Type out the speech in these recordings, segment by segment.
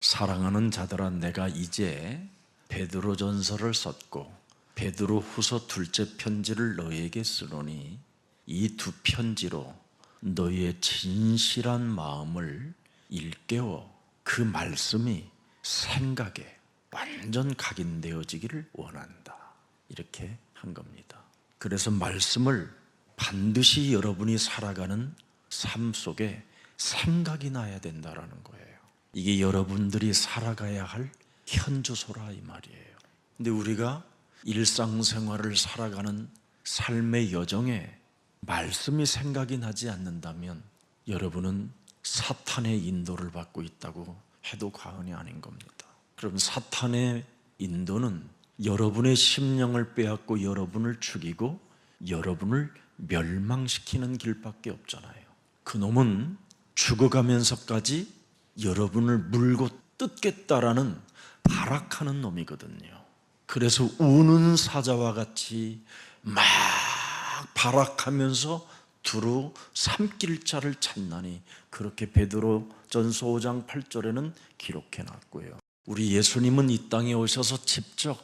사랑하는 자들아, 내가 이제 베드로전서를 썼고 베드로후서 둘째 편지를 너희에게 쓰노니 이 두 편지로 너희의 진실한 마음을 일깨워 그 말씀이 생각에 완전 각인되어지기를 원한다. 이렇게 한 겁니다. 그래서 말씀을 반드시 여러분이 살아가는 삶 속에 생각이 나야 된다는 거예요. 이게 여러분들이 살아가야 할 현주소라 이 말이에요. 근데 우리가 일상생활을 살아가는 삶의 여정에 말씀이 생각이 나지 않는다면 여러분은 사탄의 인도를 받고 있다고 해도 과언이 아닌 겁니다. 그럼 사탄의 인도는 여러분의 심령을 빼앗고 여러분을 죽이고 여러분을 멸망시키는 길밖에 없잖아요. 그놈은 죽어가면서까지 여러분을 물고 뜯겠다라는 발악하는 놈이거든요. 그래서 우는 사자와 같이 막 발악하면서 두루 삼킬 자를 찾나니, 그렇게 베드로전서 5장 8절에는 기록해 놨고요. 우리 예수님은 이 땅에 오셔서 직접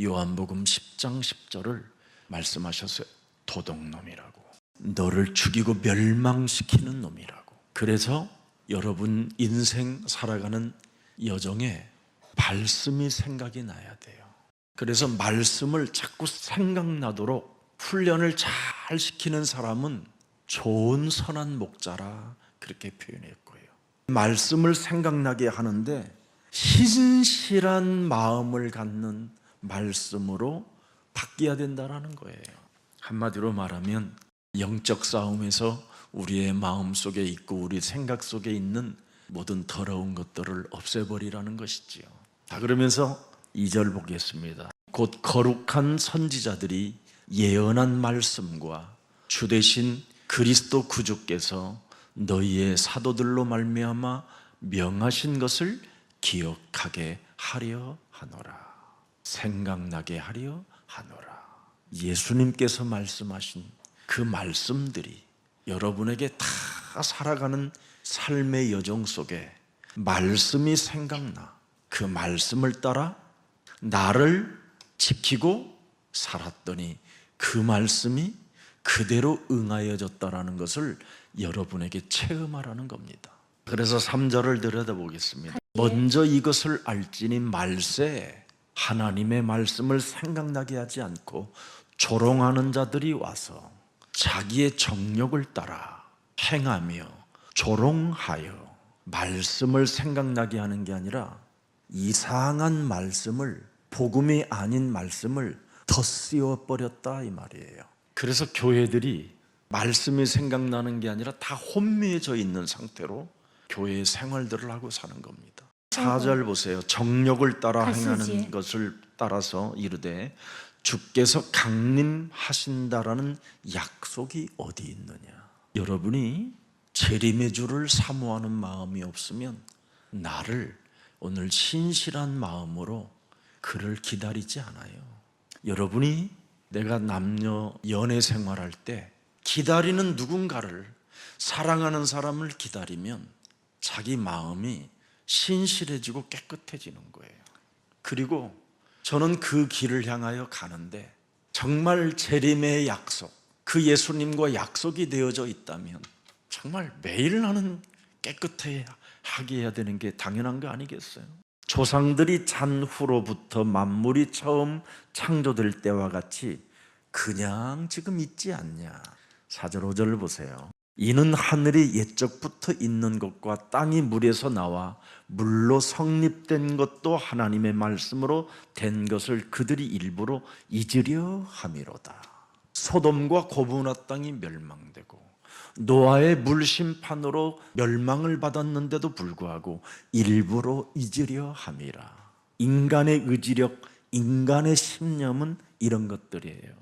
요한복음 10장 10절을 말씀하셨어요. 도둑놈이라고, 너를 죽이고 멸망시키는 놈이라고. 그래서 여러분 인생 살아가는 여정에 말씀이 생각이 나야 돼요. 그래서 말씀을 자꾸 생각나도록 훈련을 잘 시키는 사람은 좋은 선한 목자라 그렇게 표현했고요. 말씀을 생각나게 하는데 신실한 마음을 갖는 말씀으로 바뀌어야 된다는 거예요. 한마디로 말하면 영적 싸움에서 우리의 마음 속에 있고 우리 생각 속에 있는 모든 더러운 것들을 없애버리라는 것이지요. 자, 그러면서 2절 보겠습니다. 곧 거룩한 선지자들이 예언한 말씀과 주 되신 그리스도 구주께서 너희의 사도들로 말미암아 명하신 것을 기억하게 하려 하노라. 생각나게 하려 하노라. 예수님께서 말씀하신 그 말씀들이 여러분에게 다 살아가는 삶의 여정 속에 말씀이 생각나 그 말씀을 따라 나를 지키고 살았더니 그 말씀이 그대로 응하여졌다라는 것을 여러분에게 체험하라는 겁니다. 그래서 3절을 들여다보겠습니다. 먼저 이것을 알지니 말세 하나님의 말씀을 생각나게 하지 않고 조롱하는 자들이 와서 자기의 정욕을 따라 행하며 조롱하여 말씀을 생각나게 하는 게 아니라 이상한 말씀을, 복음이 아닌 말씀을 덧씌워버렸다 이 말이에요. 그래서 교회들이 말씀이 생각나는 게 아니라 다 혼미해져 있는 상태로 교회의 생활들을 하고 사는 겁니다. 4절 보세요. 정욕을 따라 행하는 것을 따라서 이르되 주께서 강림하신다라는 약속이 어디 있느냐. 여러분이 재림의 주를 사모하는 마음이 없으면 나를 오늘 신실한 마음으로 그를 기다리지 않아요. 여러분이 내가 남녀 연애 생활할 때 기다리는 누군가를, 사랑하는 사람을 기다리면 자기 마음이 신실해지고 깨끗해지는 거예요. 그리고 저는 그 길을 향하여 가는데 정말 재림의 약속, 그 예수님과 약속이 되어져 있다면 정말 매일 나는 깨끗하게 해야 되는 게 당연한 거 아니겠어요? 조상들이 잔 후로부터 만물이 처음 창조될 때와 같이 그냥 지금 있지 않냐. 4절 5절을 보세요. 이는 하늘이 옛적부터 있는 것과 땅이 물에서 나와 물로 성립된 것도 하나님의 말씀으로 된 것을 그들이 일부러 잊으려 함이로다. 소돔과 고모라 땅이 멸망되고 노아의 물심판으로 멸망을 받았는데도 불구하고 일부러 잊으려 함이라. 인간의 의지력, 인간의 신념은 이런 것들이에요.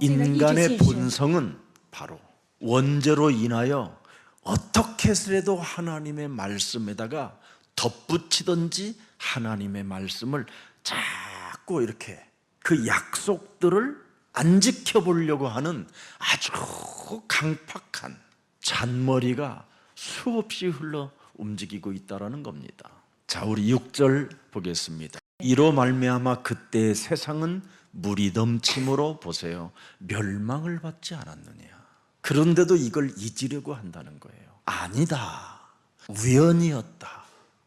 인간의 본성은 바로 원죄로 인하여 어떻게 해서라도 하나님의 말씀에다가 덧붙이든지 하나님의 말씀을 자꾸 이렇게 그 약속들을 안 지켜보려고 하는 아주 강팍한 잔머리가 수없이 흘러 움직이고 있다는 겁니다. 자, 우리 6절 보겠습니다. 이로 말미암아 그때 세상은 물이 넘침으로 보세요, 멸망을 받지 않았느냐. 그런데도 이걸 잊으려고 한다는 거예요. 아니다, 우연이었다.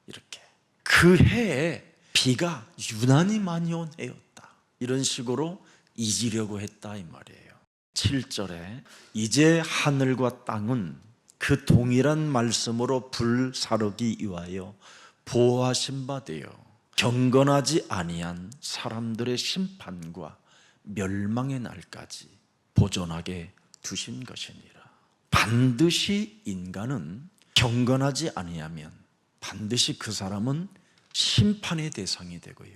이렇게 그 해에 비가 유난히 많이 온 해였다, 이런 식으로 잊으려고 했다 이 말이에요. 7절에 이제 하늘과 땅은 그 동일한 말씀으로 불사르기 위하여 보호하신 바 되어 경건하지 아니한 사람들의 심판과 멸망의 날까지 보존하게 두신 것이니라. 반드시 인간은 경건하지 아니하면 반드시 그 사람은 심판의 대상이 되고요,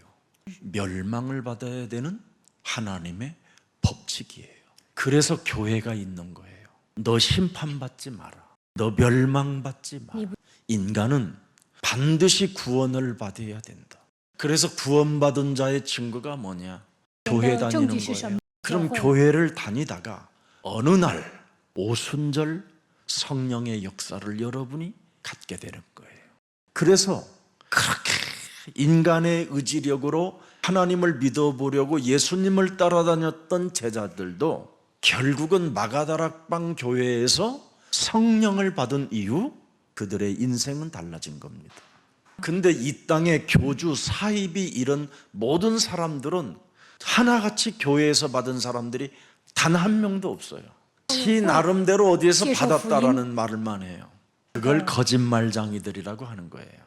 멸망을 받아야 되는 하나님의 법칙이에요. 그래서 교회가 있는 거예요. 너 심판받지 마라, 너 멸망받지 마라. 인간은 반드시 구원을 받아야 된다. 그래서 구원받은 자의 증거가 뭐냐? 교회 다니는 거예요. 그럼 교회를 다니다가 어느 날 오순절 성령의 역사를 여러분이 갖게 되는 거예요. 그래서 그렇게 인간의 의지력으로 하나님을 믿어보려고 예수님을 따라다녔던 제자들도 결국은 마가다락방 교회에서 성령을 받은 이후 그들의 인생은 달라진 겁니다. 근데 이 땅에 교주, 사입이 이런 모든 사람들은 하나같이 교회에서 받은 사람들이 단 한 명도 없어요. 지 나름대로 어디에서 받았다라는 말을만 해요. 그걸 거짓말장이들이라고 하는 거예요.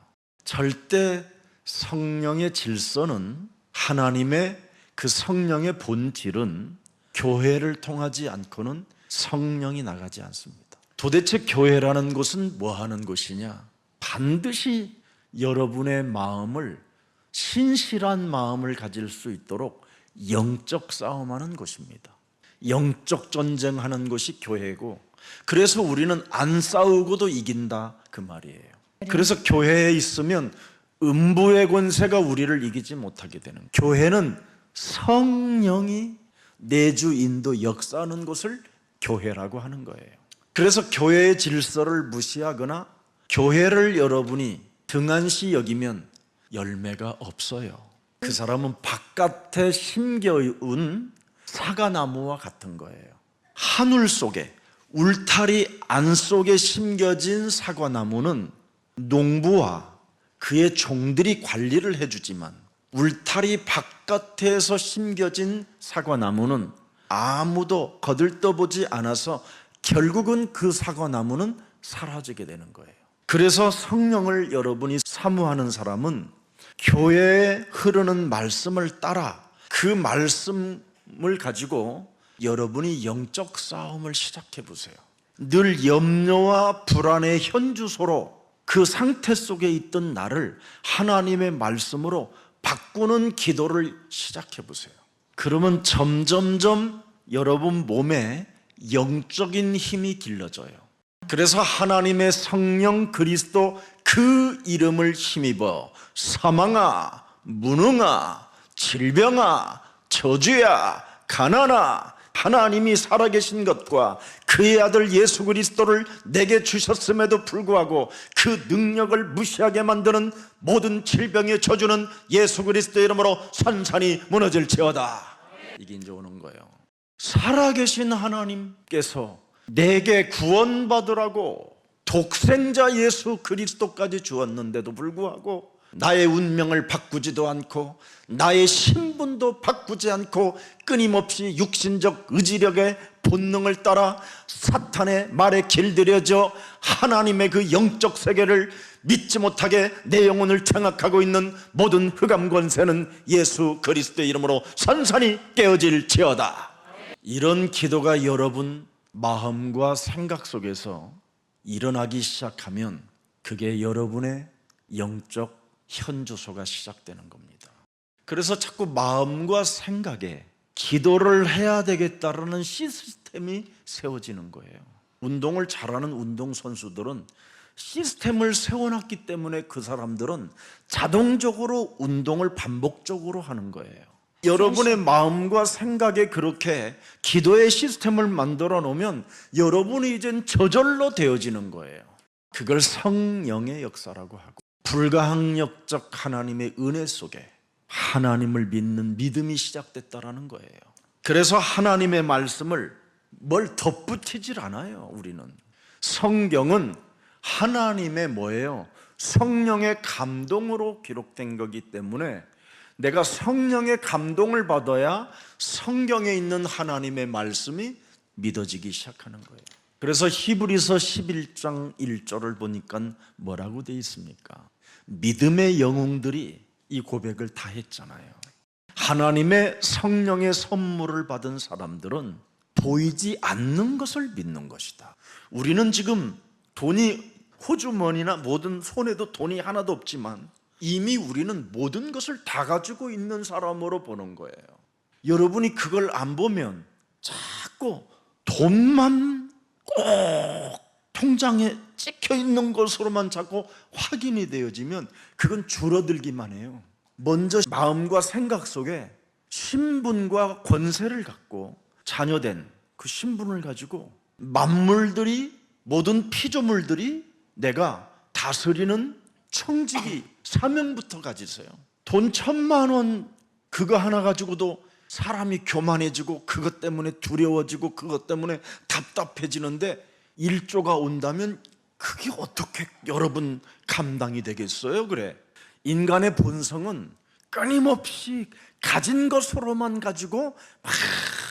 절대 성령의 질서는, 하나님의 그 성령의 본질은 교회를 통하지 않고는 성령이 나가지 않습니다. 도대체 교회라는 곳은 뭐 하는 곳이냐? 반드시 여러분의 마음을, 신실한 마음을 가질 수 있도록 영적 싸움하는 곳입니다. 영적 전쟁하는 곳이 교회고, 그래서 우리는 안 싸우고도 이긴다 그 말이에요. 그래서 교회에 있으면 음부의 권세가 우리를 이기지 못하게 되는, 교회는 성령이 내주 인도 역사하는 곳을 교회라고 하는 거예요. 그래서 교회의 질서를 무시하거나 교회를 여러분이 등한시 여기면 열매가 없어요. 그 사람은 바깥에 심겨온 사과나무와 같은 거예요. 하늘 속에, 울타리 안속에 심겨진 사과나무는 농부와 그의 종들이 관리를 해주지만, 울타리 바깥에서 심겨진 사과나무는 아무도 거들떠보지 않아서 결국은 그 사과나무는 사라지게 되는 거예요. 그래서 성령을 여러분이 사모하는 사람은 교회에 흐르는 말씀을 따라 그 말씀을 가지고 여러분이 영적 싸움을 시작해 보세요. 늘 염려와 불안의 현주소로 그 상태 속에 있던 나를 하나님의 말씀으로 바꾸는 기도를 시작해 보세요. 그러면 점점점 여러분 몸에 영적인 힘이 길러져요. 그래서 하나님의 성령 그리스도 그 이름을 힘입어 사망아, 무능아, 질병아, 저주야, 가난아, 하나님이 살아계신 것과 그의 아들 예수 그리스도를 내게 주셨음에도 불구하고 그 능력을 무시하게 만드는 모든 질병의 저주는 예수 그리스도의 이름으로 산산이 무너질지어다. 이게 이제 오는 거예요. 살아계신 하나님께서 내게 구원받으라고 독생자 예수 그리스도까지 주었는데도 불구하고 나의 운명을 바꾸지도 않고 나의 신분도 바꾸지 않고 끊임없이 육신적 의지력의 본능을 따라 사탄의 말에 길들여져 하나님의 그 영적 세계를 믿지 못하게 내 영혼을 장악하고 있는 모든 흑암 권세는 예수 그리스도의 이름으로 산산이 깨어질지어다. 이런 기도가 여러분 마음과 생각 속에서 일어나기 시작하면 그게 여러분의 영적 현주소가 시작되는 겁니다. 그래서 자꾸 마음과 생각에 기도를 해야 되겠다라는 시스템이 세워지는 거예요. 운동을 잘하는 운동선수들은 시스템을 세워놨기 때문에 그 사람들은 자동적으로 운동을 반복적으로 하는 거예요. 여러분의 마음과 생각에 그렇게 기도의 시스템을 만들어 놓으면 여러분이 이젠 저절로 되어지는 거예요. 그걸 성령의 역사라고 하고, 불가항력적 하나님의 은혜 속에 하나님을 믿는 믿음이 시작됐다라는 거예요. 그래서 하나님의 말씀을 뭘 덧붙이질 않아요. 우리는 성경은 하나님의 뭐예요? 성령의 감동으로 기록된 거기 때문에 내가 성령의 감동을 받아야 성경에 있는 하나님의 말씀이 믿어지기 시작하는 거예요. 그래서 히브리서 11장 1절을 보니까 뭐라고 되어 있습니까? 믿음의 영웅들이 이 고백을 다 했잖아요. 하나님의 성령의 선물을 받은 사람들은 보이지 않는 것을 믿는 것이다. 우리는 지금 돈이 호주머니나 모든 손에도 돈이 하나도 없지만 이미 우리는 모든 것을 다 가지고 있는 사람으로 보는 거예요. 여러분이 그걸 안 보면 자꾸 돈만 꼭 통장에 찍혀 있는 것으로만 자꾸 확인이 되어지면 그건 줄어들기만 해요. 먼저 마음과 생각 속에 신분과 권세를 갖고 자녀된 그 신분을 가지고 만물들이, 모든 피조물들이 내가 다스리는 청지기 사명부터 가지세요. 돈 1,000만 원 그거 하나 가지고도 사람이 교만해지고 그것 때문에 두려워지고 그것 때문에 답답해지는데 1조가 온다면 그게 어떻게 여러분 감당이 되겠어요? 그래, 인간의 본성은 끊임없이 가진 것으로만 가지고 막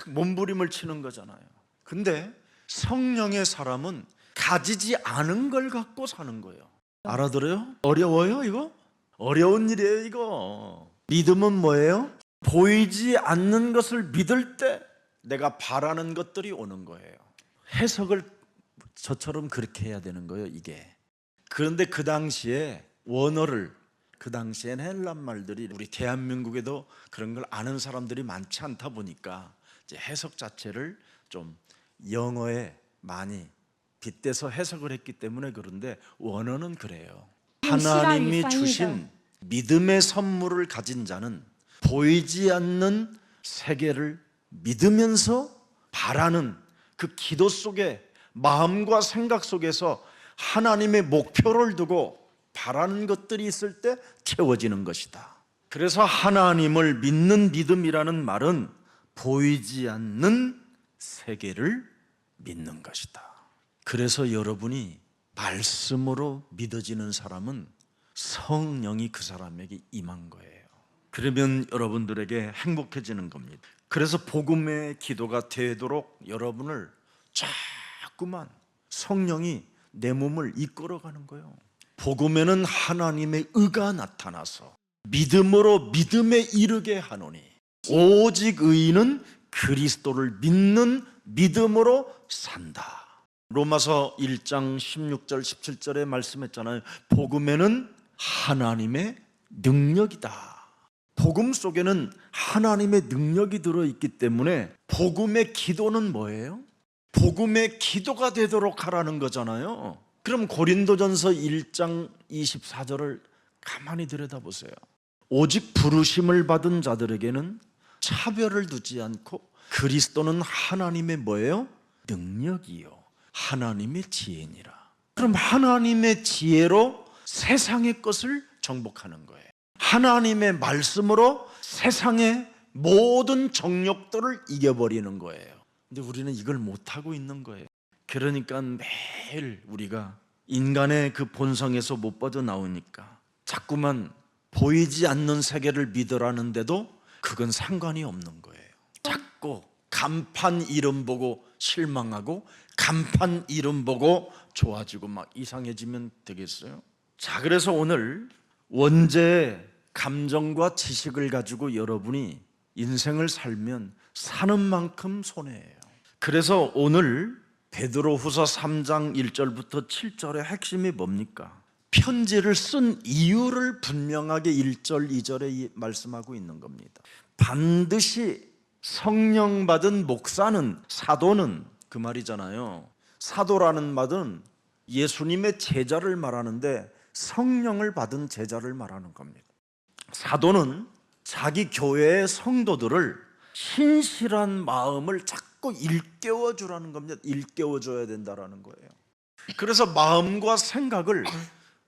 몸부림을 치는 거잖아요. 근데 성령의 사람은 가지지 않은 걸 갖고 사는 거예요. 알아들어요? 어려워요 이거? 어려운 일이에요 이거. 믿음은 뭐예요? 보이지 않는 것을 믿을 때 내가 바라는 것들이 오는 거예요. 해석을 저처럼 그렇게 해야 되는 거예요 이게. 그런데 그 당시에 원어를, 그 당시엔 헬란 말들이 우리 대한민국에도 그런 걸 아는 사람들이 많지 않다 보니까 이제 해석 자체를 좀 영어에 많이 빗대서 해석을 했기 때문에 그런데 원어는 그래요. 하나님이 주신 믿음의 선물을 가진 자는 보이지 않는 세계를 믿으면서 바라는 그 기도 속에 마음과 생각 속에서 하나님의 목표를 두고 바라는 것들이 있을 때 채워지는 것이다. 그래서 하나님을 믿는 믿음이라는 말은 보이지 않는 세계를 믿는 것이다. 그래서 여러분이 말씀으로 믿어지는 사람은 성령이 그 사람에게 임한 거예요. 그러면 여러분들에게 행복해지는 겁니다. 그래서 복음의 기도가 되도록 여러분을 자꾸만 성령이 내 몸을 이끌어가는 거예요. 복음에는 하나님의 의가 나타나서 믿음으로 믿음에 이르게 하노니 오직 의인은 그리스도를 믿는 믿음으로 산다. 로마서 1장 16절 17절에 말씀했잖아요. 복음에는 하나님의 능력이다. 복음 속에는 하나님의 능력이 들어있기 때문에 복음의 기도는 뭐예요? 복음의 기도가 되도록 하라는 거잖아요. 그럼 고린도전서 1장 24절을 가만히 들여다보세요. 오직 부르심을 받은 자들에게는 차별을 두지 않고 그리스도는 하나님의 뭐예요? 능력이요 하나님의 지혜니라. 그럼 하나님의 지혜로 세상의 것을 정복하는 거예요. 하나님의 말씀으로 세상의 모든 정욕들을 이겨버리는 거예요. 근데 우리는 이걸 못하고 있는 거예요. 그러니까 매일 우리가 인간의 그 본성에서 못 빠져나오니까 자꾸만 보이지 않는 세계를 믿으라는데도 그건 상관이 없는 거예요. 자꾸 간판 이름 보고 실망하고 간판 이름 보고 좋아지고 막 이상해지면 되겠어요? 자, 그래서 오늘 원죄의 감정과 지식을 가지고 여러분이 인생을 살면 사는 만큼 손해예요. 그래서 오늘 베드로후서 3장 1절부터 7절의 핵심이 뭡니까? 편지를 쓴 이유를 분명하게 1절, 2절에 말씀하고 있는 겁니다. 반드시 성령 받은 목사는, 사도는 그 말이잖아요. 사도라는 말은 예수님의 제자를 말하는데 성령을 받은 제자를 말하는 겁니다. 사도는 자기 교회의 성도들을 신실한 마음을 자꾸 일깨워 주라는 겁니다. 일깨워 줘야 된다라는 거예요. 그래서 마음과 생각을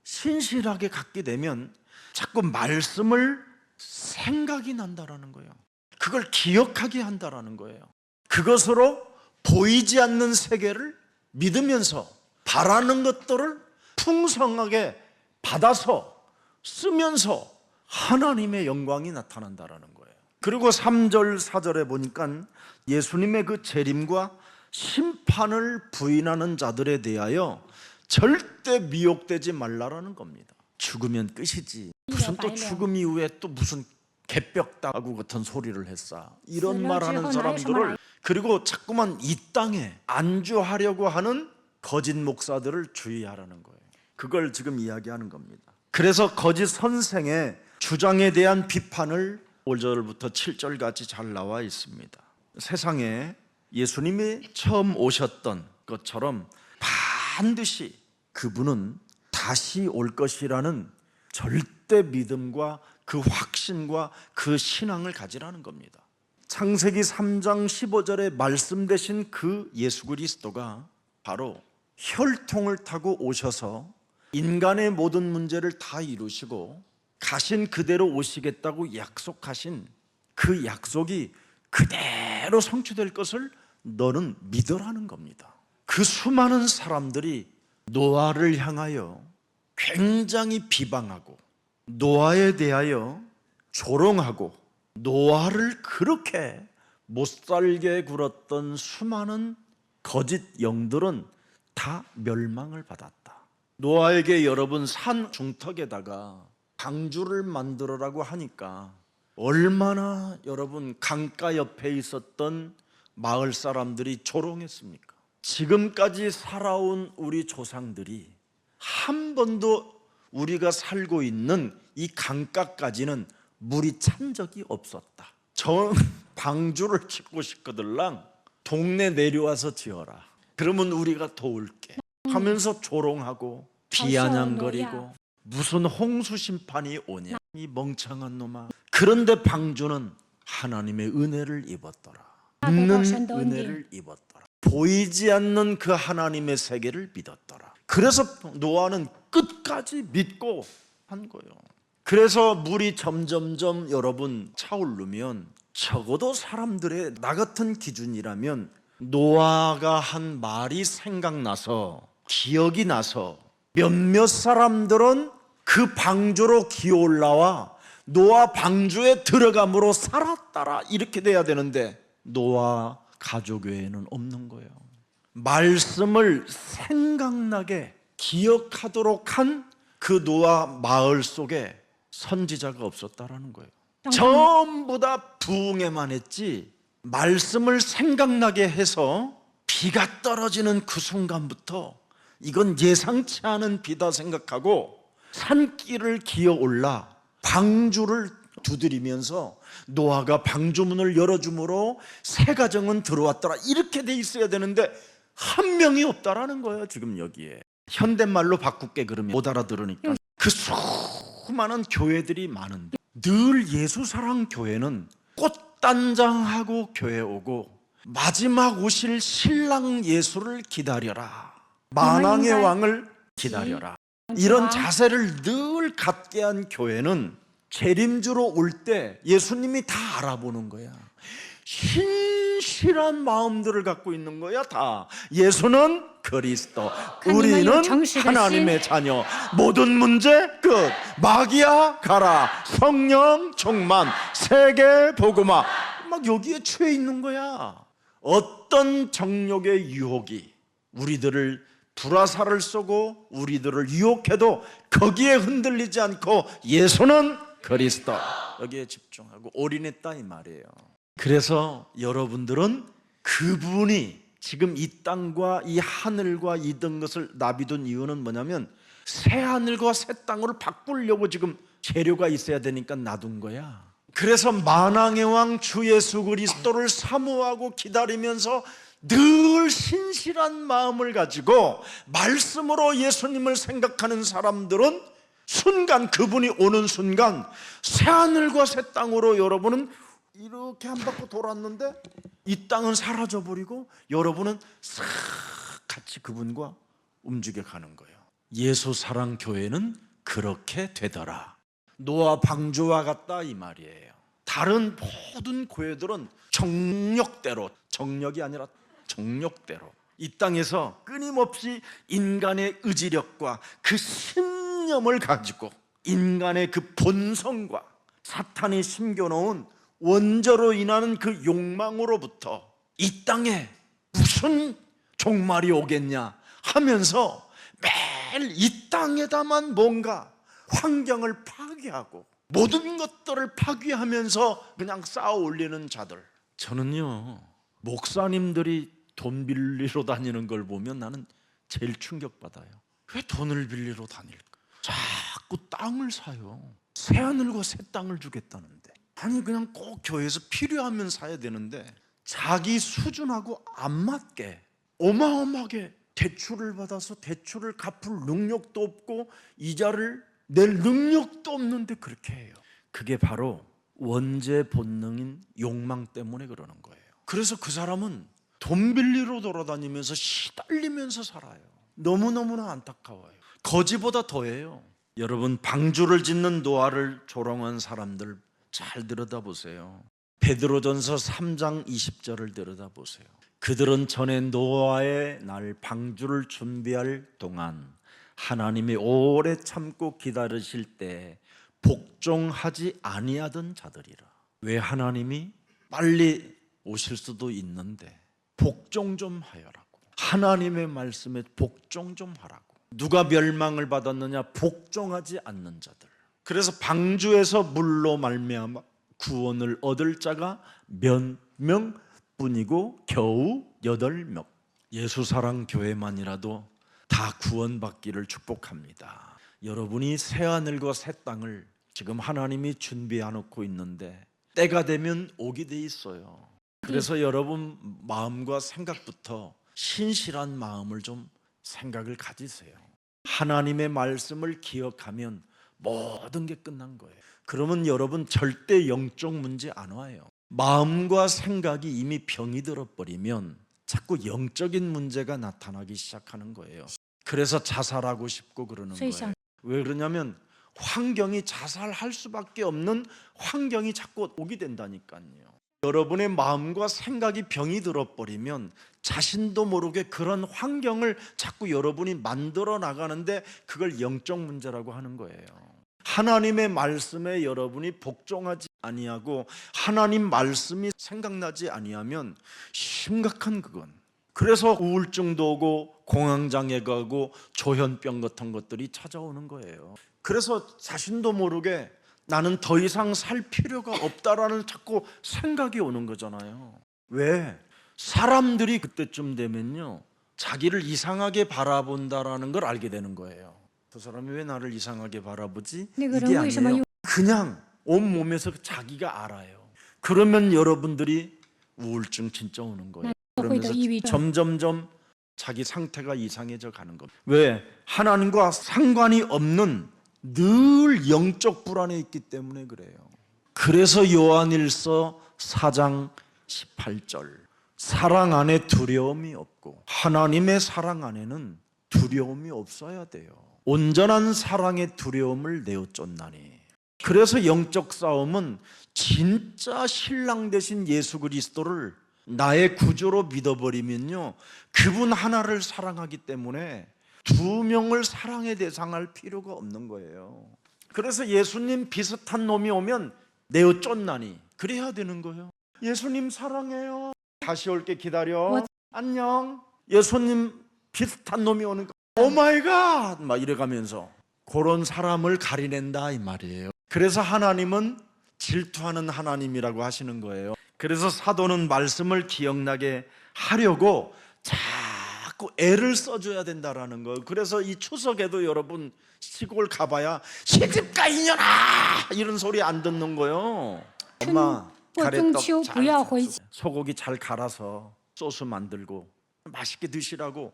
신실하게 갖게 되면 자꾸 말씀을 생각이 난다라는 거예요. 그걸 기억하게 한다라는 거예요. 그것으로 보이지 않는 세계를 믿으면서 바라는 것들을 풍성하게 받아서 쓰면서 하나님의 영광이 나타난다라는 거예요. 그리고 3절 4절에 보니까 예수님의 그 재림과 심판을 부인하는 자들에 대하여 절대 미혹되지 말라라는 겁니다. 죽으면 끝이지, 무슨 또 죽음 이후에 또 무슨 개벽다구 같은 소리를 했어, 이런 말하는 사람들을, 그리고 자꾸만 이 땅에 안주하려고 하는 거짓 목사들을 주의하라는 거예요. 그걸 지금 이야기하는 겁니다. 그래서 거짓 선생의 주장에 대한 비판을 5절부터 7절까지 잘 나와 있습니다. 세상에 예수님이 처음 오셨던 것처럼 반드시 그분은 다시 올 것이라는 절대 믿음과 그 확신과 그 신앙을 가지라는 겁니다. 창세기 3장 15절에 말씀되신 그 예수 그리스도가 바로 혈통을 타고 오셔서 인간의 모든 문제를 다 이루시고 가신 그대로 오시겠다고 약속하신 그 약속이 그대로 성취될 것을 너는 믿으라는 겁니다. 그 수많은 사람들이 노아를 향하여 굉장히 비방하고 노아에 대하여 조롱하고 노아를 그렇게 못살게 굴었던 수많은 거짓 영들은 다 멸망을 받았다. 노아에게 여러분 산 중턱에다가 방주를 만들어라고 하니까 얼마나 여러분 강가 옆에 있었던 마을 사람들이 조롱했습니까? 지금까지 살아온 우리 조상들이 한 번도 우리가 살고 있는 이 강가까지는 물이 찬 적이 없었다. 저 방주를 짓고 싶거들랑 동네 내려와서 지어라, 그러면 우리가 도울게 하면서 조롱하고 비아냥거리고 무슨 홍수 심판이 오냐 이 멍청한 놈아. 그런데 방주는 하나님의 은혜를 입었더라. 믿는 은혜를 입었더라. 보이지 않는 그 하나님의 세계를 믿었더라. 그래서 노아는 끝까지 믿고 한 거예요. 그래서 물이 점점점 여러분 차오르면 적어도 사람들의 나 같은 기준이라면 노아가 한 말이 생각나서 기억이 나서 몇몇 사람들은 그 방주로 기어올라와 노아 방주에 들어감으로 살았더라, 이렇게 돼야 되는데 노아 가족 외에는 없는 거예요. 말씀을 생각나게 기억하도록 한 그 노아 마을 속에 선지자가 없었다라는 거예요. 전부 다 부흥에만 했지 말씀을 생각나게 해서 비가 떨어지는 그 순간부터 이건 예상치 않은 비다 생각하고 산길을 기어 올라 방주를 두드리면서 노아가 방주문을 열어줌으로 새 가정은 들어왔더라, 이렇게 돼 있어야 되는데 한 명이 없다라는 거예요. 지금 여기에 현대말로 바꿀게 그러면 못 알아들으니까 그 수많은 교회들이 많은데 늘 예수사랑 교회는 꽃단장하고 교회 오고 마지막 오실 신랑 예수를 기다려라, 만왕의 왕을 기다려라, 이런 자세를 늘 갖게 한 교회는 재림주로 올 때 예수님이 다 알아보는 거야. 신실한 마음들을 갖고 있는 거야. 다 예수는 그리스도, 우리는 하나님의 자녀, 모든 문제 끝, 마귀야 가라, 성령 충만, 세계 복음화, 막 여기에 취해 있는 거야. 어떤 정욕의 유혹이 우리들을 불화살을 쏘고 우리들을 유혹해도 거기에 흔들리지 않고 예수는 그리스도, 여기에 집중하고 올인했다 이 말이에요. 그래서 여러분들은 그분이 지금 이 땅과 이 하늘과 이던 것을 놔비둔 이유는 뭐냐면 새 하늘과 새 땅으로 바꾸려고 지금 재료가 있어야 되니까 놔둔 거야. 그래서 만왕의 왕 주 예수 그리스도를 사모하고 기다리면서 늘 신실한 마음을 가지고 말씀으로 예수님을 생각하는 사람들은 순간, 그분이 오는 순간 새하늘과 새 땅으로 여러분은 이렇게 한 바퀴 돌았는데 이 땅은 사라져버리고 여러분은 싹 같이 그분과 움직여 가는 거예요. 예수 사랑 교회는 그렇게 되더라. 노아 방주와 같다 이 말이에요. 다른 모든 교회들은 정력대로, 정력이 아니라 정력대로 이 땅에서 끊임없이 인간의 의지력과 그 신념을 가지고 인간의 그 본성과 사탄이 심겨놓은 원죄로 인하는 그 욕망으로부터 이 땅에 무슨 종말이 오겠냐 하면서 매일 이 땅에다만 뭔가 환경을 파괴하고 모든 것들을 파괴하면서 그냥 쌓아 올리는 자들. 저는요, 목사님들이 돈 빌리러 다니는 걸 보면 나는 제일 충격받아요. 왜 돈을 빌리러 다닐까? 자꾸 땅을 사요. 새하늘과 새 땅을 주겠다는데, 아니 그냥 꼭 교회에서 필요하면 사야 되는데 자기 수준하고 안 맞게 어마어마하게 대출을 받아서 대출을 갚을 능력도 없고 이자를 낼 능력도 없는데 그렇게 해요. 그게 바로 원죄 본능인 욕망 때문에 그러는 거예요. 그래서 그 사람은 돈 빌리러 돌아다니면서 시달리면서 살아요. 너무너무나 안타까워요. 거지보다 더해요. 여러분, 방주를 짓는 노아를 조롱한 사람들 잘 들여다보세요. 베드로전서 3장 20절을 들여다보세요. 그들은 전에 노아의 날 방주를 준비할 동안 하나님이 오래 참고 기다리실 때 복종하지 아니하던 자들이라. 왜 하나님이 빨리 오실 수도 있는데 복종 좀 하여라고. 하나님의 말씀에 복종 좀 하라고. 누가 멸망을 받았느냐? 복종하지 않는 자들. 그래서 방주에서 물로 말미암아 구원을 얻을 자가 몇 명뿐이고 겨우 8명. 예수사랑 교회만이라도 다 구원받기를 축복합니다. 여러분이 새하늘과 새 땅을 지금 하나님이 준비해 놓고 있는데 때가 되면 오게 돼 있어요. 그래서 여러분 마음과 생각부터 신실한 마음을 좀 생각을 가지세요. 하나님의 말씀을 기억하면 모든 게 끝난 거예요. 그러면 여러분 절대 영적 문제 안 와요. 마음과 생각이 이미 병이 들어버리면 자꾸 영적인 문제가 나타나기 시작하는 거예요. 그래서 자살하고 싶고 그러는 거예요. 왜 그러냐면 환경이 자살할 수밖에 없는 환경이 자꾸 오게 된다니까요. 여러분의 마음과 생각이 병이 들어버리면 자신도 모르게 그런 환경을 자꾸 여러분이 만들어 나가는데 그걸 영적 문제라고 하는 거예요. 하나님의 말씀에 여러분이 복종하지 아니하고 하나님 말씀이 생각나지 아니하면 심각한 그건. 그래서 우울증도 오고 공황장애가 오고 조현병 같은 것들이 찾아오는 거예요. 그래서 자신도 모르게 나는 더 이상 살 필요가 없다라는 자꾸 생각이 오는 거잖아요. 왜? 사람들이 그때쯤 되면요 자기를 이상하게 바라본다라는 걸 알게 되는 거예요. 저 사람이 왜 나를 이상하게 바라보지? 이게 아니에요. 그냥 온몸에서 자기가 알아요. 그러면 여러분들이 우울증 진짜 오는 거예요. 그러면서 점점점 자기 상태가 이상해져 가는 겁니다. 왜? 하나님과 상관이 없는 늘 영적 불안에 있기 때문에 그래요. 그래서 요한일서 4장 18절 사랑 안에 두려움이 없고 하나님의 사랑 안에는 두려움이 없어야 돼요. 온전한 사랑의 두려움을 내어 쫓나니. 그래서 영적 싸움은 진짜 신랑 되신 예수 그리스도를 나의 구주로 믿어버리면요 그분 하나를 사랑하기 때문에 2명을 사랑의 대상할 필요가 없는 거예요. 그래서 예수님 비슷한 놈이 오면 내어 쫓나니 그래야 되는 거예요. 예수님 사랑해요. 다시 올게 기다려. 안녕. 예수님 비슷한 놈이 오는 거. 오 마이 갓 막 이래가면서 그런 사람을 가리낸다 이 말이에요. 그래서 하나님은 질투하는 하나님이라고 하시는 거예요. 그래서 사도는 말씀을 기억나게 하려고 자꾸 애를 써줘야 된다라는 거예요. 그래서 이 추석에도 여러분 시골 가봐야 시집가 이년아 이런 소리 안 듣는 거예요. 엄마 가래떡 잘 소고기 잘 갈아서 소스 만들고 맛있게 드시라고.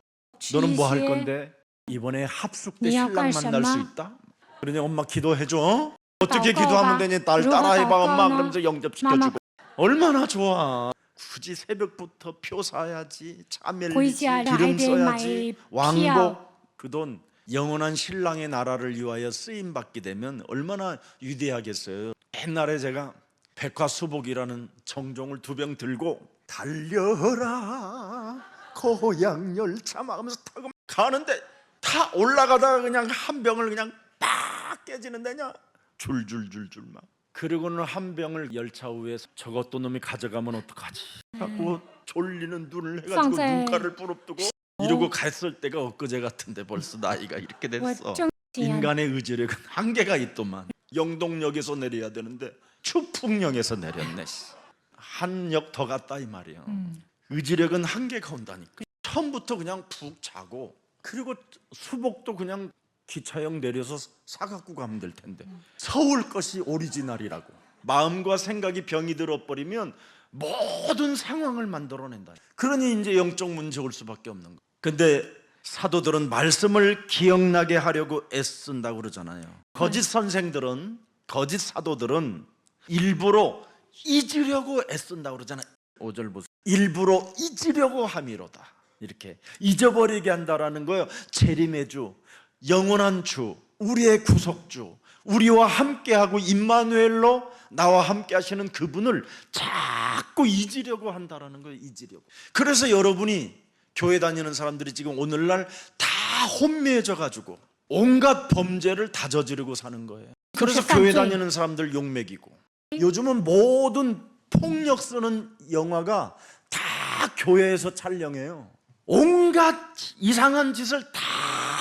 너는 뭐 할 건데? 이번에 합숙 때 신랑 만날 수 있다? 그러니 엄마 기도해줘. 어떻게 기도하면 되니? 딸 따라해봐 엄마. 그러면서 영접시켜주고. 얼마나 좋아. 굳이 새벽부터 표 사야지, 차멜리지, 기름 써야지, 왕복 그 돈 영원한 신랑의 나라를 위하여 쓰임 받게 되면 얼마나 위대하겠어요. 옛날에 제가 백화수복이라는 정종을 2병 들고 달려라 고향 열차 막 하면서 타고 가는데 다 올라가다가 그냥 한 병을 그냥 딱 깨지는데 그냥 줄줄줄줄 막. 그리고는 한 병을 열차 위에 저것도 놈이 가져가면 어떡하지 하고 졸리는 눈을 해가지고 눈가를 부릅뜨고 이러고 갔을 때가 엊그제 같은데 벌써 나이가 이렇게 됐어. 인간의 의지력은 한계가 있더만. 영동역에서 내려야 되는데 추풍역에서 내렸네. 한 역 더 갔다 이 말이야. 의지력은 한계가 온다니까. 처음부터 그냥 푹 자고 그리고 수복도 그냥 기차역 내려서 사갖고 가면 될 텐데 서울 것이 오리지널이라고. 마음과 생각이 병이 들어버리면 모든 상황을 만들어낸다. 그러니 이제 영적 문제 올 수밖에 없는 거예요. 근데 사도들은 말씀을 기억나게 하려고 애쓴다고 그러잖아요. 거짓 선생들은, 거짓 사도들은 일부러 잊으려고 애쓴다고 그러잖아요. 5절 보세요. 일부러 잊으려고 함이로다. 이렇게 잊어버리게 한다라는 거예요. 재림의 주, 영원한 주, 우리의 구속주, 우리와 함께하고 임마누엘로 나와 함께 하시는 그분을 자꾸 잊으려고 한다라는 거예요. 잊으려고. 그래서 여러분이 교회 다니는 사람들이 지금 오늘날 다 혼미해져 가지고 온갖 범죄를 다 저지르고 사는 거예요. 그래서 교회 다니는 사람들 욕먹이고, 요즘은 모든 폭력 쓰는 영화가 다 교회에서 촬영해요. 온갖 이상한 짓을 다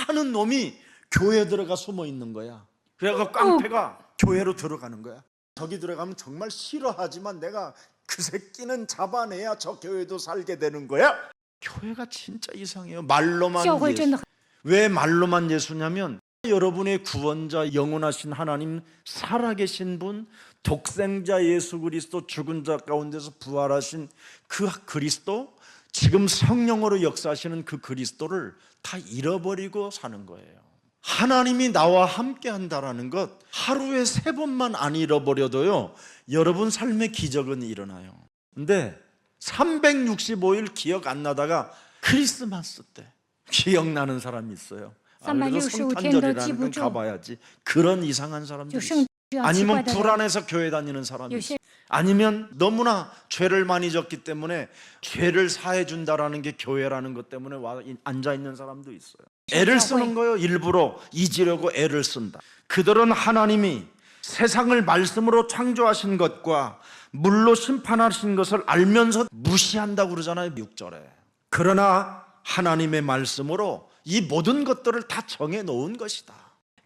하는 놈이 교회에 들어가 숨어 있는 거야. 그래서 깡패가 교회로 들어가는 거야. 저기 들어가면 정말 싫어하지만 내가 그 새끼는 잡아내야 저 교회도 살게 되는 거야. 교회가 진짜 이상해요. 말로만 예수. 왜 말로만 예수냐면 여러분의 구원자 영원하신 하나님, 살아계신 분, 독생자 예수 그리스도, 죽은 자 가운데서 부활하신 그 그리스도, 지금 성령으로 역사하시는 그 그리스도를 다 잃어버리고 사는 거예요. 하나님이 나와 함께 한다라는 것 하루에 3번만 안 잃어버려도요 여러분 삶의 기적은 일어나요. 근데 365일 기억 안 나다가 크리스마스 때 기억나는 사람이 있어요. 그래도 성탄절이라는 건 가봐야지. 그런 이상한 사람들이 있어요. 아니면 불안해서 교회 다니는 사람이 있어요. 아니면 너무나 죄를 많이 졌기 때문에 죄를 사해 준다라는 게 교회라는 것 때문에 와 앉아 있는 사람도 있어요. 애를 쓰는 거예요. 일부러 잊으려고 애를 쓴다. 그들은 하나님이 세상을 말씀으로 창조하신 것과 물로 심판하신 것을 알면서 무시한다고 그러잖아요. 6절에. 그러나 하나님의 말씀으로 이 모든 것들을 다 정해놓은 것이다.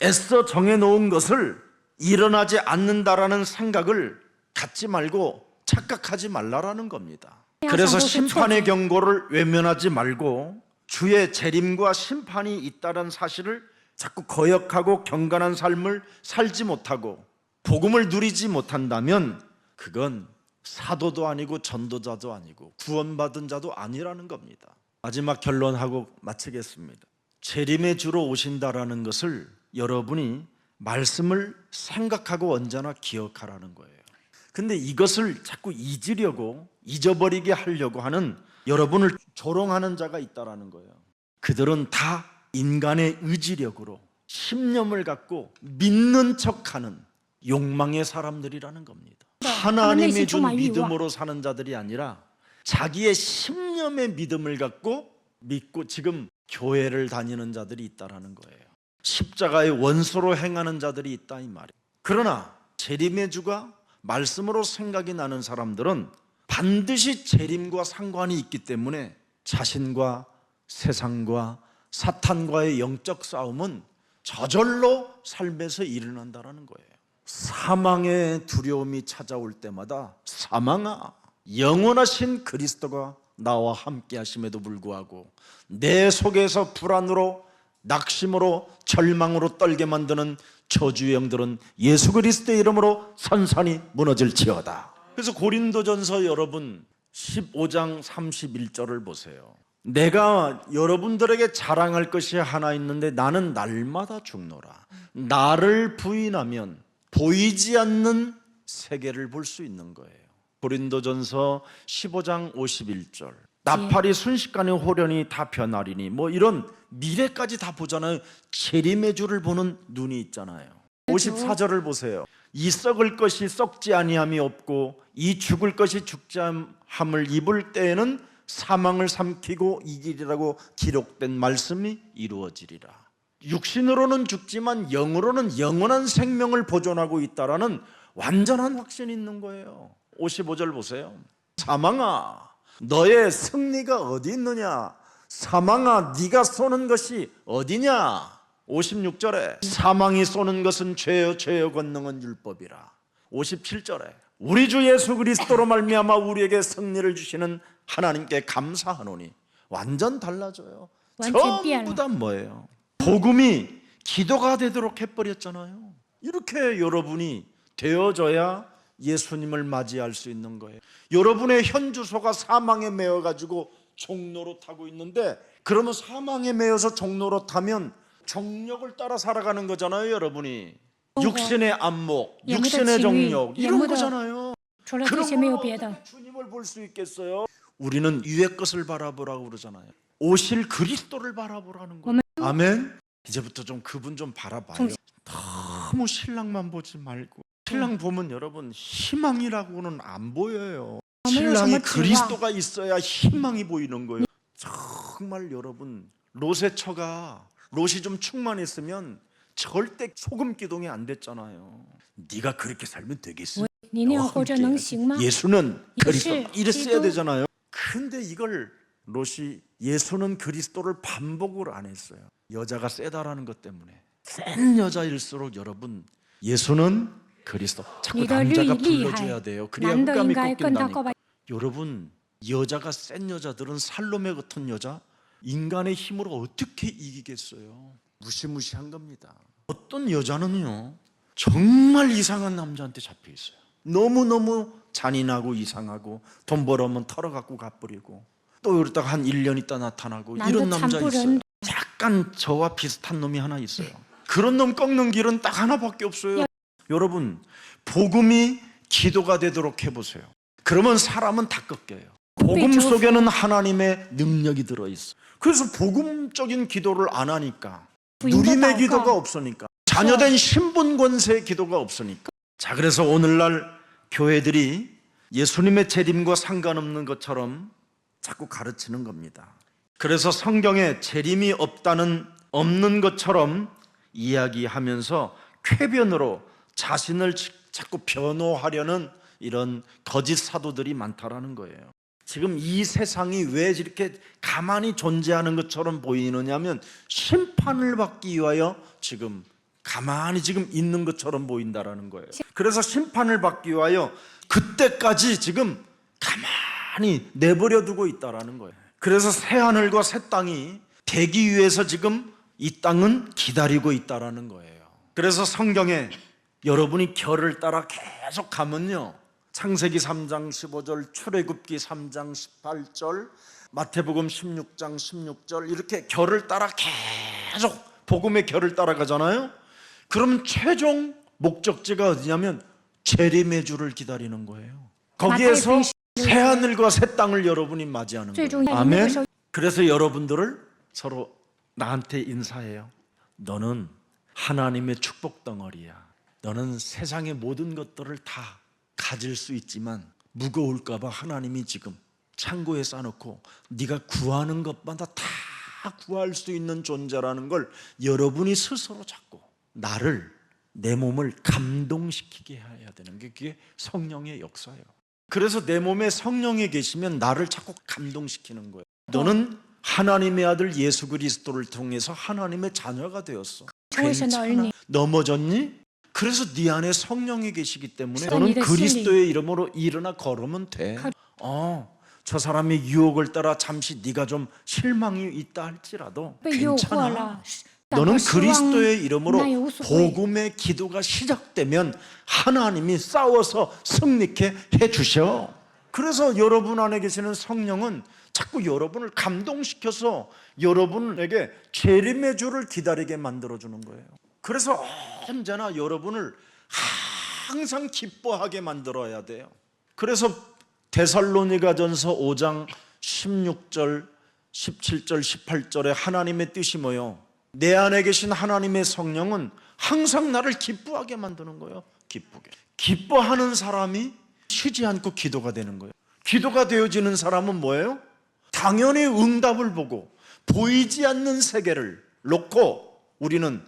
애써 정해놓은 것을 일어나지 않는다라는 생각을 갖지 말고 착각하지 말라라는 겁니다. 그래서 심판의 경고를 외면하지 말고 주의 재림과 심판이 있다는 사실을 자꾸 거역하고 경건한 삶을 살지 못하고 복음을 누리지 못한다면 그건 사도도 아니고 전도자도 아니고 구원받은 자도 아니라는 겁니다. 마지막 결론하고 마치겠습니다. 재림의 주로 오신다라는 것을 여러분이 말씀을 생각하고 언제나 기억하라는 거예요. 근데 이것을 자꾸 잊으려고, 잊어버리게 하려고 하는 여러분을 조롱하는 자가 있다라는 거예요. 그들은 다 인간의 의지력으로 신념을 갖고 믿는 척하는 욕망의 사람들이라는 겁니다. 하나님이 준 믿음으로 사는 자들이 아니라 자기의 신념의 믿음을 갖고 믿고 지금 교회를 다니는 자들이 있다라는 거예요. 십자가의 원수로 행하는 자들이 있다 이 말이에요. 그러나 재림의 주가 말씀으로 생각이 나는 사람들은 반드시 재림과 상관이 있기 때문에 자신과 세상과 사탄과의 영적 싸움은 저절로 삶에서 일어난다는 거예요. 사망의 두려움이 찾아올 때마다 사망아, 영원하신 그리스도가 나와 함께 하심에도 불구하고 내 속에서 불안으로, 낙심으로, 절망으로 떨게 만드는 저주의 영들은 예수 그리스도의 이름으로 산산이 무너질지어다. 그래서 고린도전서 여러분 15장 31절을 보세요. 내가 여러분들에게 자랑할 것이 하나 있는데 나는 날마다 죽노라. 나를 부인하면 보이지 않는 세계를 볼 수 있는 거예요. 고린도전서 15장 51절. 나팔이 순식간에 호련히 다 변하리니 뭐 이런 미래까지 다 보잖아요. 재림의 주를 보는 눈이 있잖아요. 54절을 보세요. 이 썩을 것이 썩지 아니함이 없고 이 죽을 것이 죽지 함을 입을 때에는 사망을 삼키고 이기리라고 기록된 말씀이 이루어지리라. 육신으로는 죽지만 영으로는 영원한 생명을 보존하고 있다라는 완전한 확신이 있는 거예요. 55절 보세요. 사망아 너의 승리가 어디 있느냐? 사망아 네가 쏘는 것이 어디냐? 56절에 사망이 쏘는 것은 죄요 죄요 권능은 율법이라. 57절에 우리 주 예수 그리스도로 말미암아 우리에게 승리를 주시는 하나님께 감사하노니. 완전 달라져요. 전부 다 뭐예요? 복음이 기도가 되도록 해버렸잖아요. 이렇게 여러분이 되어져야 예수님을 맞이할 수 있는 거예요. 여러분의 현 주소가 사망에 매여가지고 종로로 타고 있는데, 그러면 사망에 매여서 종로로 타면 정력을 따라 살아가는 거잖아요. 여러분이 육신의 안목, 육신의 정력 이런 거잖아요. 그런 걸로 어떻게 주님을 볼 수 있겠어요? 우리는 위의 것을 바라보라고 그러잖아요. 오실 그리스도를 바라보라는 거예요. 아멘. 이제부터 좀 그분 좀 바라봐요. 너무 신랑만 보지 말고. 신랑 보면 여러분 희망이라고는 안 보여요. 신랑이 그리스도가 있어야 희망이 보이는 거예요. 정말 여러분 롯의 처가 롯이 좀 충만했으면 절대 소금 기동이 안 됐잖아요. 네가 그렇게 살면 되겠어? 예수는 그리스도 이랬어야 되잖아요. 근데 이걸 롯이 예수는 그리스도를 반복을 안 했어요. 여자가 세다라는 것 때문에. 센 여자일수록 여러분 예수는 그리스도 자꾸 남자가 불러줘야 돼요. 그래야 흑감이 꺾인다니까. 여러분 여자가 센 여자들은 살로메 같은 여자 인간의 힘으로 어떻게 이기겠어요? 무시무시한 겁니다. 어떤 여자는요 정말 이상한 남자한테 잡혀 있어요. 너무너무 잔인하고 이상하고 돈 벌어오면 털어갖고 가버리고 또 이러다가 한 1년 있다 나타나고 이런 남자 있어요. 약간 저와 비슷한 놈이 하나 있어요. 그런 놈 꺾는 길은 딱 하나밖에 없어요. 여러분 복음이 기도가 되도록 해보세요. 그러면 사람은 다 꺾여요. 복음 속에는 하나님의 능력이 들어있어. 그래서 복음적인 기도를 안 하니까 누림의 기도가 없으니까 자녀된 신분 권세의 기도가 없으니까. 자, 그래서 오늘날 교회들이 예수님의 재림과 상관없는 것처럼 자꾸 가르치는 겁니다. 그래서 성경에 재림이 없는 것처럼 이야기하면서 쾌변으로 자신을 자꾸 변호하려는 이런 거짓 사도들이 많다라는 거예요. 지금 이 세상이 왜 이렇게 가만히 존재하는 것처럼 보이느냐면 심판을 받기 위하여 지금 가만히 지금 있는 것처럼 보인다라는 거예요. 그래서 심판을 받기 위하여 그때까지 지금 가만히 내버려 두고 있다라는 거예요. 그래서 새 하늘과 새 땅이 되기 위해서 지금 이 땅은 기다리고 있다라는 거예요. 그래서 성경에 여러분이 결을 따라 계속 가면요 창세기 3장 15절, 출애굽기 3장 18절, 마태복음 16장 16절 이렇게 결을 따라 계속 복음의 결을 따라가잖아요. 그러면 최종 목적지가 어디냐면 재림의 주를 기다리는 거예요. 거기에서 새하늘과 새 땅을 여러분이 맞이하는 거예요. 아멘. 그래서 여러분들을 서로 나한테 인사해요. 너는 하나님의 축복 덩어리야. 너는 세상의 모든 것들을 다 가질 수 있지만 무거울까 봐 하나님이 지금 창고에 쌓아놓고 네가 구하는 것마다 다 구할 수 있는 존재라는 걸 여러분이 스스로 잡고 나를, 내 몸을 감동시키게 해야 되는 게 그게 성령의 역사예요. 그래서 내 몸에 성령이 계시면 나를 자꾸 감동시키는 거예요. 너는 하나님의 아들 예수 그리스도를 통해서 하나님의 자녀가 되었어. 괜찮아? 넘어졌니? 그래서 네 안에 성령이 계시기 때문에 너는 그리스도의 이름으로 일어나 걸으면 돼. 저 사람이 유혹을 따라 잠시 네가 좀 실망이 있다 할지라도 괜찮아. 너는 그리스도의 이름으로 복음의 기도가 시작되면 하나님이 싸워서 승리케 해주셔. 그래서 여러분 안에 계시는 성령은 자꾸 여러분을 감동시켜서 여러분에게 재림의 주를 기다리게 만들어주는 거예요. 그래서 언제나 여러분을 항상 기뻐하게 만들어야 돼요. 그래서 데살로니가전서 5장 16절, 17절, 18절에 하나님의 뜻이 뭐요? 내 안에 계신 하나님의 성령은 항상 나를 기뻐하게 만드는 거예요. 기쁘게. 기뻐하는 사람이 쉬지 않고 기도가 되는 거예요. 기도가 되어지는 사람은 뭐예요? 당연히 응답을 보고 보이지 않는 세계를 놓고 우리는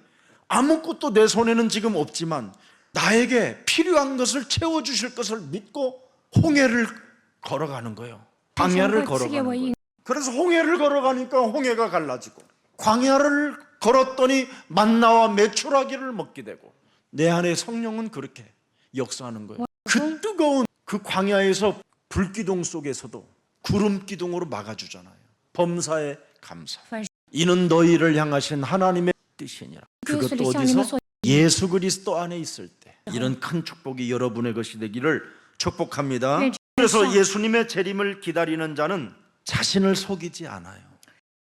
아무것도 내 손에는 지금 없지만 나에게 필요한 것을 채워주실 것을 믿고 홍해를 걸어가는 거예요. 광야를 걸어가는 거예요. 그래서 홍해를 걸어가니까 홍해가 갈라지고, 광야를 걸었더니 만나와 메추라기를 먹게 되고, 내 안에 성령은 그렇게 역사하는 거예요. 그 뜨거운 그 광야에서 불기둥 속에서도 구름 기둥으로 막아주잖아요. 범사에 감사. 이는 너희를 향하신 하나님의 뜻이니라. 그것도 어디서? 예수 그리스도 안에 있을 때. 이런 큰 축복이 여러분의 것이 되기를 축복합니다. 그래서 예수님의 재림을 기다리는 자는 자신을 속이지 않아요.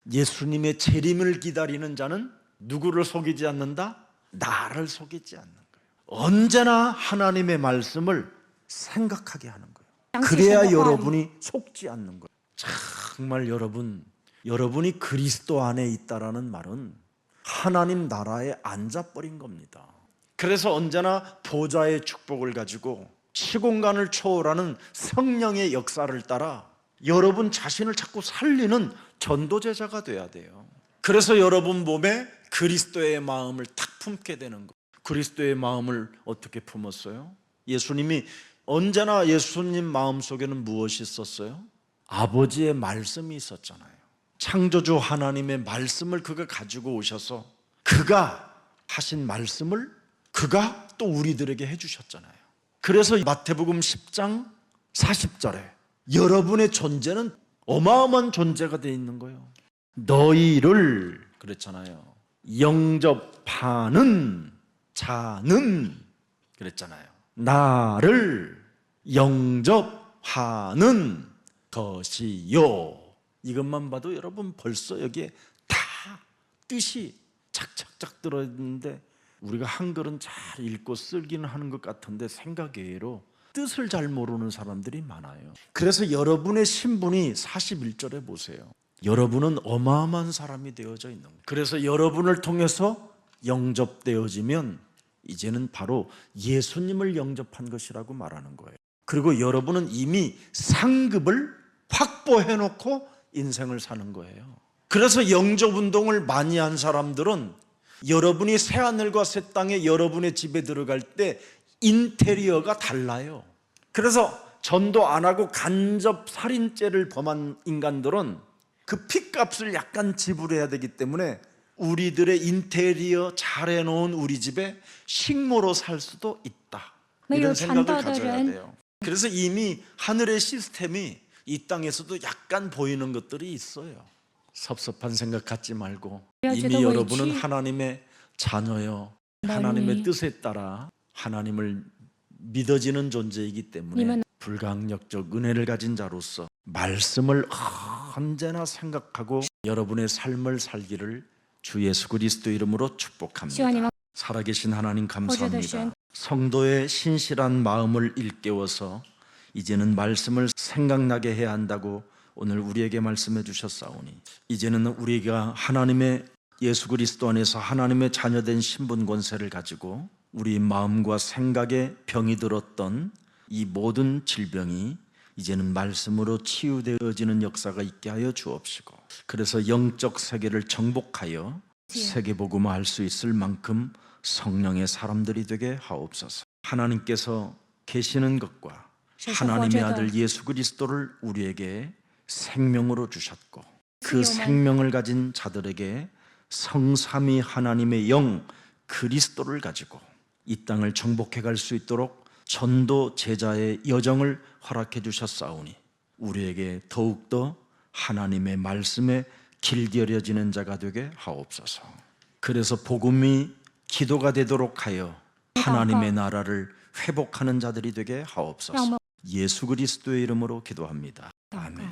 예수님의 재림을 기다리는 자는 누구를 속이지 않는다? 나를 속이지 않는 거예요. 언제나 하나님의 말씀을 생각하게 하는 거예요. 그래야 여러분이 속지 않는 거예요. 정말 여러분이 그리스도 안에 있다라는 말은 하나님 나라에 앉아버린 겁니다. 그래서 언제나 보좌의 축복을 가지고 시공간을 초월하는 성령의 역사를 따라 여러분 자신을 자꾸 살리는 전도제자가 돼야 돼요. 그래서 여러분 몸에 그리스도의 마음을 탁 품게 되는 거예요. 그리스도의 마음을 어떻게 품었어요? 예수님이 언제나 예수님 마음속에는 무엇이 있었어요? 아버지의 말씀이 있었잖아요. 창조주 하나님의 말씀을 그가 가지고 오셔서 그가 하신 말씀을 그가 또 우리들에게 해주셨잖아요. 그래서 마태복음 10장 40절에 여러분의 존재는 어마어마한 존재가 되어 있는 거예요. 너희를 그랬잖아요. 영접하는 자는 그랬잖아요. 나를 영접하는 것이요. 이것만 봐도 여러분 벌써 여기에 다 뜻이 착착착 들어있는데 우리가 한글은 잘 읽고 쓰기는 하는 것 같은데 생각 외로 뜻을 잘 모르는 사람들이 많아요. 그래서 여러분의 신분이 41절에 보세요. 여러분은 어마어마한 사람이 되어져 있는 거예요. 그래서 여러분을 통해서 영접되어지면 이제는 바로 예수님을 영접한 것이라고 말하는 거예요. 그리고 여러분은 이미 상급을 확보해놓고 인생을 사는 거예요. 그래서 영접운동을 많이 한 사람들은 여러분이 새하늘과 새 땅에 여러분의 집에 들어갈 때 인테리어가 달라요. 그래서 전도 안 하고 간접 살인죄를 범한 인간들은 그 핏값을 약간 지불해야 되기 때문에 우리들의 인테리어 잘 해놓은 우리 집에 식모로 살 수도 있다. 이런 생각을 가져야 돼요. 그래서 이미 하늘의 시스템이 이 땅에서도 약간 보이는 것들이 있어요. 섭섭한 생각 갖지 말고 이미 여러분은 하나님의 자녀요. 하나님의 뜻에 따라 하나님을 믿어지는 존재이기 때문에 불가항력적 은혜를 가진 자로서 말씀을 언제나 생각하고 여러분의 삶을 살기를 주 예수 그리스도 이름으로 축복합니다. 살아계신 하나님 감사합니다. 성도의 신실한 마음을 일깨워서 이제는 말씀을 생각나게 해야 한다고 오늘 우리에게 말씀해 주셨사오니 이제는 우리가 하나님의 예수 그리스도 안에서 하나님의 자녀된 신분 권세를 가지고 우리 마음과 생각에 병이 들었던 이 모든 질병이 이제는 말씀으로 치유되어지는 역사가 있게 하여 주옵시고 그래서 영적 세계를 정복하여 세계복음화 할 수 있을 만큼 성령의 사람들이 되게 하옵소서. 하나님께서 계시는 것과 하나님의 아들 예수 그리스도를 우리에게 생명으로 주셨고 그 생명을 가진 자들에게 성삼위 하나님의 영 그리스도를 가지고 이 땅을 정복해 갈 수 있도록 전도 제자의 여정을 허락해 주셨사오니 우리에게 더욱더 하나님의 말씀에 길들여지는 자가 되게 하옵소서. 그래서 복음이 기도가 되도록 하여 하나님의 나라를 회복하는 자들이 되게 하옵소서. 예수 그리스도의 이름으로 기도합니다. 아멘.